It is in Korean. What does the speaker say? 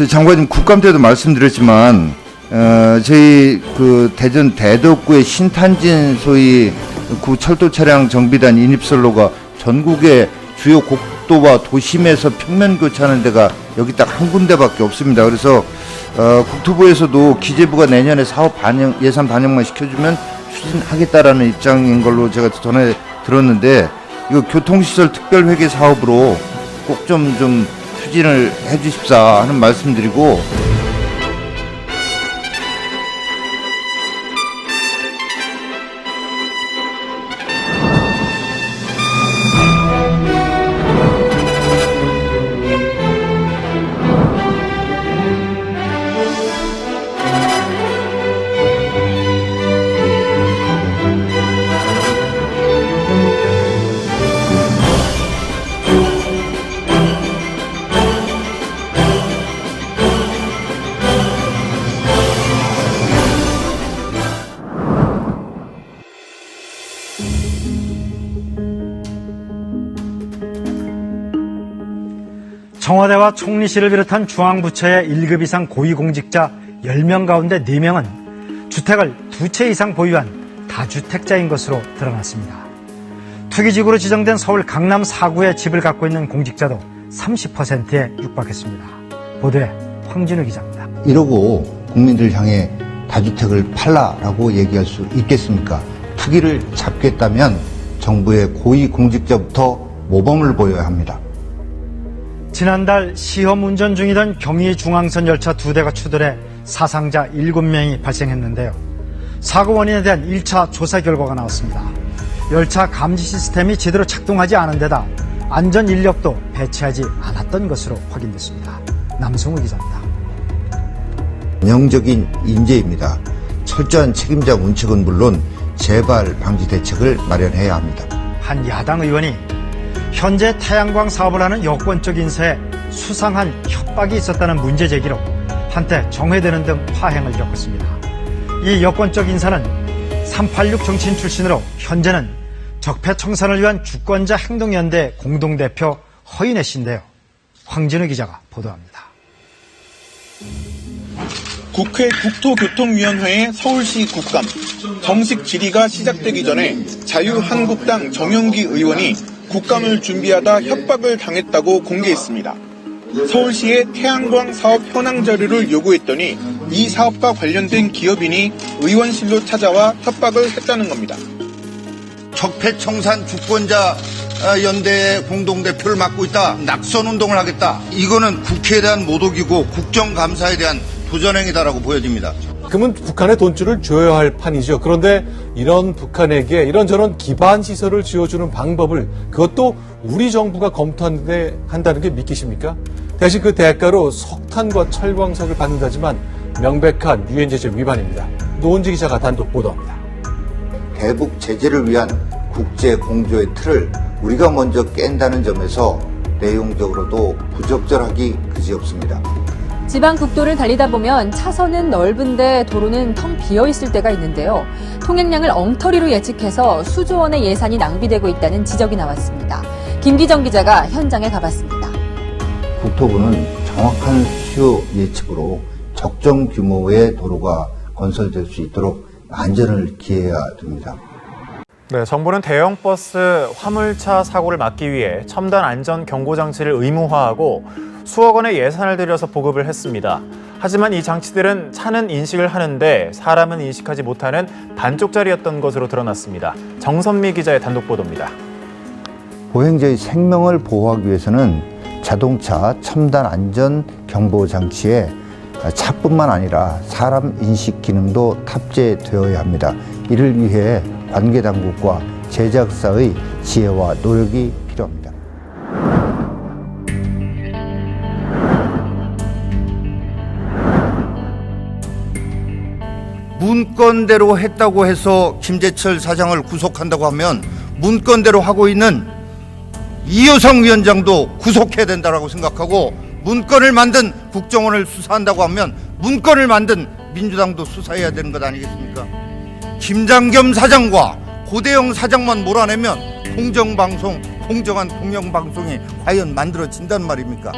장관님 국감 때도 말씀드렸지만 저희 그 대전 대덕구의 신탄진 소위 구 철도 차량 정비단 인입선로가 전국의 주요 국도와 도심에서 평면 교체하는 데가 여기 딱 한 군데밖에 없습니다. 그래서 국토부에서도 기재부가 내년에 사업 반영 예산 반영만 시켜주면 추진하겠다라는 입장인 걸로 제가 전에 들었는데 이거 교통시설 특별회계 사업으로 꼭 좀 추진을 해주십사 하는 말씀드리고. 청와대와 총리실을 비롯한 중앙부처의 1급 이상 고위공직자 10명 가운데 4명은 주택을 2채 이상 보유한 다주택자인 것으로 드러났습니다. 투기지구로 지정된 서울 강남 4구에 집을 갖고 있는 공직자도 30%에 육박했습니다. 보도에 황진우 기자입니다. 이러고 국민들 향해 다주택을 팔라라고 얘기할 수 있겠습니까? 투기를 잡겠다면 정부의 고위공직자부터 모범을 보여야 합니다. 지난달 시험 운전 중이던 경의중앙선 열차 2대가 추돌해 사상자 7명이 발생했는데요. 사고 원인에 대한 1차 조사 결과가 나왔습니다. 열차 감지 시스템이 제대로 작동하지 않은 데다 안전 인력도 배치하지 않았던 것으로 확인됐습니다. 남성우 기자입니다. 전형적인 인재입니다. 철저한 책임자 문책은 물론 재발 방지 대책을 마련해야 합니다. 한 야당 의원이 현재 태양광 사업을 하는 여권적 인사에 수상한 협박이 있었다는 문제 제기로 한때 정회되는 등 파행을 겪었습니다. 이 여권적 인사는 386 정치인 출신으로 현재는 적폐청산을 위한 주권자 행동연대 공동대표 허인혜 씨인데요. 황진우 기자가 보도합니다. 국회 국토교통위원회의 서울시 국감 정식 질의가 시작되기 전에 자유한국당 정영기 의원이 국감을 준비하다 협박을 당했다고 공개했습니다. 서울시의 태양광 사업 현황 자료를 요구했더니 이 사업과 관련된 기업인이 의원실로 찾아와 협박을 했다는 겁니다. 적폐청산 주권자 연대의 공동대표를 맡고 있다. 낙선운동을 하겠다. 이거는 국회에 대한 모독이고 국정감사에 대한 도전행위다라고 보여집니다. 그러면 북한에 돈줄을 줘야 할 판이죠. 그런데 이런 북한에게 이런저런 기반 시설을 지어주는 방법을 그것도 우리 정부가 검토한다는 게 믿기십니까? 대신 그 대가로 석탄과 철광석을 받는다지만 명백한 유엔 제재 위반입니다. 노은지 기자가 단독 보도합니다. 대북 제재를 위한 국제 공조의 틀을 우리가 먼저 깬다는 점에서 내용적으로도 부적절하기 그지없습니다. 지방 국도를 달리다 보면 차선은 넓은데 도로는 텅 비어있을 때가 있는데요. 통행량을 엉터리로 예측해서 수조 원의 예산이 낭비되고 있다는 지적이 나왔습니다. 김기정 기자가 현장에 가봤습니다. 국토부는 정확한 수요 예측으로 적정 규모의 도로가 건설될 수 있도록 안전을 기해야 됩니다. 네, 정부는 대형 버스 화물차 사고를 막기 위해 첨단 안전 경고 장치를 의무화하고 수억 원의 예산을 들여서 보급을 했습니다. 하지만 이 장치들은 차는 인식을 하는데 사람은 인식하지 못하는 반쪽짜리였던 것으로 드러났습니다. 정선미 기자의 단독 보도입니다. 보행자의 생명을 보호하기 위해서는 자동차 첨단 안전 경보 장치에 차뿐만 아니라 사람 인식 기능도 탑재되어야 합니다. 이를 위해 관계 당국과 제작사의 지혜와 노력이 필요합니다. 문건대로 했다고 해서 김재철 사장을 구속한다고 하면 문건대로 하고 있는 이효성 위원장도 구속해야 된다고 생각하고, 문건을 만든 국정원을 수사한다고 하면 문건을 만든 민주당도 수사해야 되는 것 아니겠습니까? 김장겸 사장과 고대영 사장만 몰아내면 공정방송, 공정한 공영방송이 과연 만들어진단 말입니까?